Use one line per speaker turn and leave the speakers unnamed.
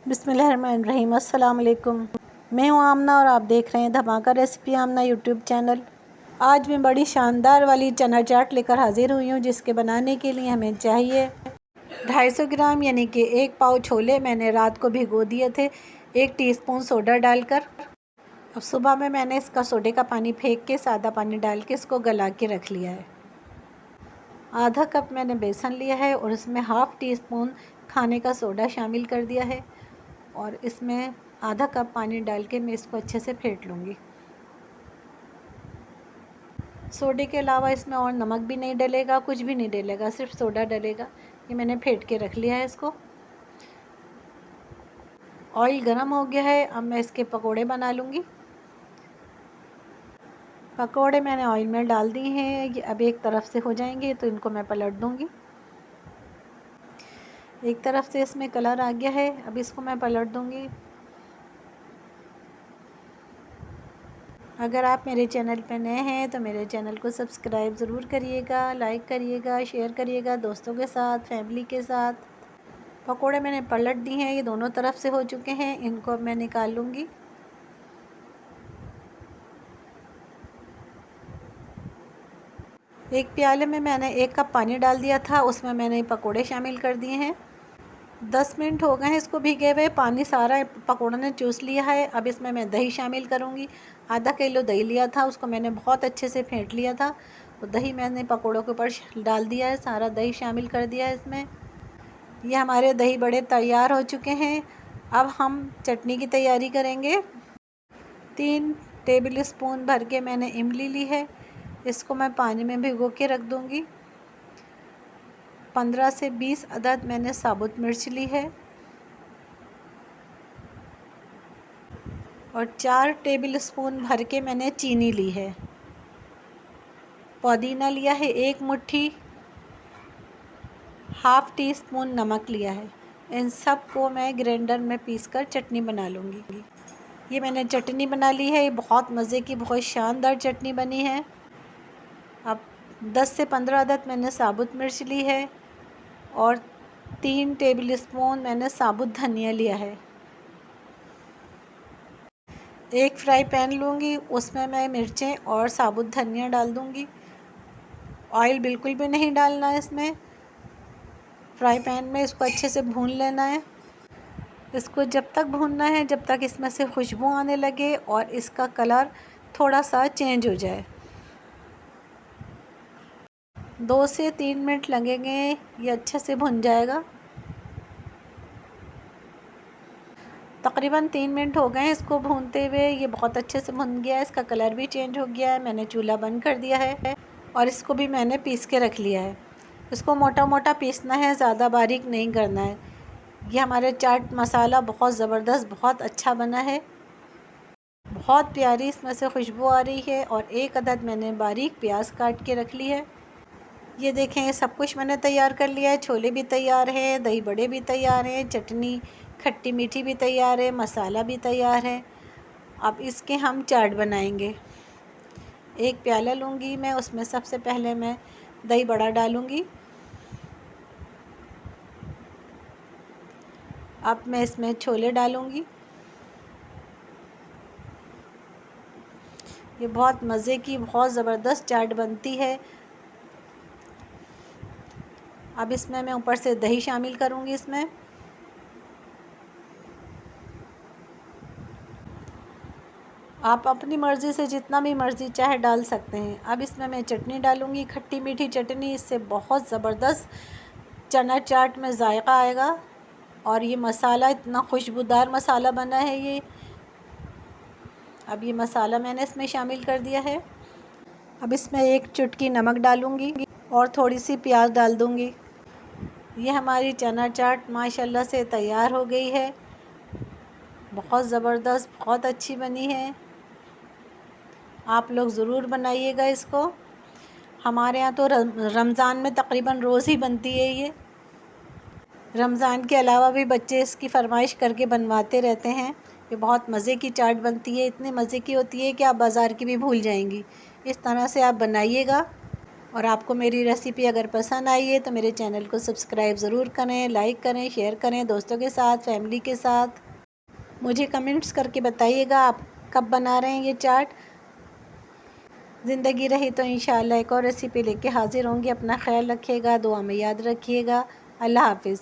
बिस्मिल्लाहिर्रहमानिर्रहीम। अस्सलाम वालेकुम। मैं हूँ आमना और आप देख रहे हैं धमाका रेसिपी आमना यूट्यूब चैनल। आज मैं बड़ी शानदार वाली चना चाट लेकर हाजिर हुई हूँ, जिसके बनाने के लिए हमें चाहिए 250 ग्राम यानी कि 1 पाव छोले मैंने रात को भिगो दिए थे 1 टीस्पून सोडा डालकर। अब सुबह में मैंने इसका सोडे का पानी फेंक के सादा पानी डाल के इसको गला के रख लिया है। आधा कप मैंने बेसन लिया है और इसमें हाफ़ टी स्पून खाने का सोडा शामिल कर दिया है और इसमें आधा कप पानी डाल के मैं इसको अच्छे से फेंट लूँगी। सोडे के अलावा इसमें और नमक भी नहीं डलेगा, कुछ भी नहीं डलेगा, सिर्फ सोडा डलेगा। ये मैंने फेंट के रख लिया है इसको। ऑयल गरम हो गया है, अब मैं इसके पकोड़े बना लूँगी। पकोड़े मैंने ऑयल में डाल दिए हैं, ये अब एक तरफ से हो जाएंगे तो इनको मैं पलट दूँगी। एक तरफ से इसमें कलर आ गया है, अब इसको मैं पलट दूँगी। अगर आप मेरे चैनल पर नए हैं तो मेरे चैनल को सब्सक्राइब ज़रूर करिएगा, लाइक करिएगा, शेयर करिएगा दोस्तों के साथ, फैमिली के साथ। पकोड़े मैंने पलट दिए हैं, ये दोनों तरफ से हो चुके हैं, इनको अब मैं निकाल लूँगी। एक प्याले में मैंने 1 कप पानी डाल दिया था, उसमें मैंने पकोड़े शामिल कर दिए हैं। 10 मिनट हो गए हैं इसको भीगे हुए, पानी सारा पकोड़ों ने चूस लिया है। अब इसमें मैं दही शामिल करूँगी। आधा किलो दही लिया था, उसको मैंने बहुत अच्छे से फेंट लिया था। तो दही मैंने पकोड़ों के ऊपर डाल दिया है, सारा दही शामिल कर दिया है इसमें। ये हमारे दही बड़े तैयार हो चुके हैं। अब हम चटनी की तैयारी करेंगे। 3 टेबल स्पून भर के मैंने इमली ली है, इसको मैं पानी में भिगो के रख दूँगी। 15 से 20 अदद मैंने साबुत मिर्च ली है और 4 टेबल स्पून भर के मैंने चीनी ली है। पुदीना लिया है 1 मुट्ठी, हाफ़ टी स्पून नमक लिया है। इन सब को मैं ग्राइंडर में पीसकर चटनी बना लूँगी। ये मैंने चटनी बना ली है, ये बहुत मज़े की बहुत शानदार चटनी बनी है। अब 10 से 15 अदद मैंने साबुत मिर्च ली है और 3 टेबल स्पून मैंने साबुत धनिया लिया है। एक फ्राई पैन लूँगी, उसमें मैं मिर्चें और साबुत धनिया डाल दूँगी। ऑयल बिल्कुल भी नहीं डालना है इसमें। फ्राई पैन में इसको अच्छे से भून लेना है। इसको जब तक भूनना है जब तक इसमें से खुशबू आने लगे और इसका कलर थोड़ा सा चेंज हो जाए। 2 से 3 मिनट लगेंगे, ये अच्छे से भुन जाएगा। तकरीबन 3 मिनट हो गए हैं इसको भूनते हुए, ये बहुत अच्छे से भुन गया है, इसका कलर भी चेंज हो गया है। मैंने चूल्हा बंद कर दिया है और इसको भी मैंने पीस के रख लिया है। इसको मोटा मोटा पीसना है, ज़्यादा बारीक नहीं करना है। ये हमारे चाट मसाला बहुत ज़बरदस्त बहुत अच्छा बना है, बहुत प्यारी इसमें से खुशबू आ रही है। और 1 अदद मैंने बारीक प्याज काट के रख ली है। ये देखें, ये सब कुछ मैंने तैयार कर लिया है। छोले भी तैयार हैं, दही बड़े भी तैयार हैं, चटनी खट्टी मीठी भी तैयार है, मसाला भी तैयार है। अब इसके हम चाट बनाएंगे। एक प्याला लूँगी मैं, उसमें सबसे पहले मैं दही बड़ा डालूँगी। अब मैं इसमें छोले डालूँगी। ये बहुत मज़े की बहुत ज़बरदस्त चाट बनती है। अब इसमें मैं ऊपर से दही शामिल करूँगी इसमें। आप अपनी मर्ज़ी से जितना भी मर्ज़ी चाहे डाल सकते हैं। अब इसमें मैं चटनी डालूँगी, खट्टी मीठी चटनी, इससे बहुत ज़बरदस्त चना चाट में जायका आएगा। और ये मसाला इतना खुशबूदार मसाला बना है ये। अब ये मसाला मैंने इसमें शामिल कर दिया है। अब इसमें 1 चुटकी नमक डालूँगी और थोड़ी सी प्याज डाल दूँगी। ये हमारी चना चाट माशाल्लाह से तैयार हो गई है, बहुत ज़बरदस्त बहुत अच्छी बनी है। आप लोग ज़रूर बनाइएगा इसको। हमारे यहाँ तो रमज़ान में तकरीबन रोज़ ही बनती है ये। रमज़ान के अलावा भी बच्चे इसकी फ़रमाइश करके बनवाते रहते हैं। ये बहुत मज़े की चाट बनती है, इतनी मज़े की होती है कि आप बाज़ार की भी भूल जाएंगी। इस तरह से आप बनाइएगा और आपको मेरी रेसिपी अगर पसंद आई है तो मेरे चैनल को सब्सक्राइब ज़रूर करें, लाइक करें, शेयर करें दोस्तों के साथ, फैमिली के साथ। मुझे कमेंट्स करके बताइएगा आप कब बना रहे हैं ये चाट। ज़िंदगी रही तो इंशाअल्लाह एक और रेसिपी लेके हाज़िर होंगी। अपना ख्याल रखिएगा, दुआ में याद रखिएगा। अल्लाह हाफ़िज़।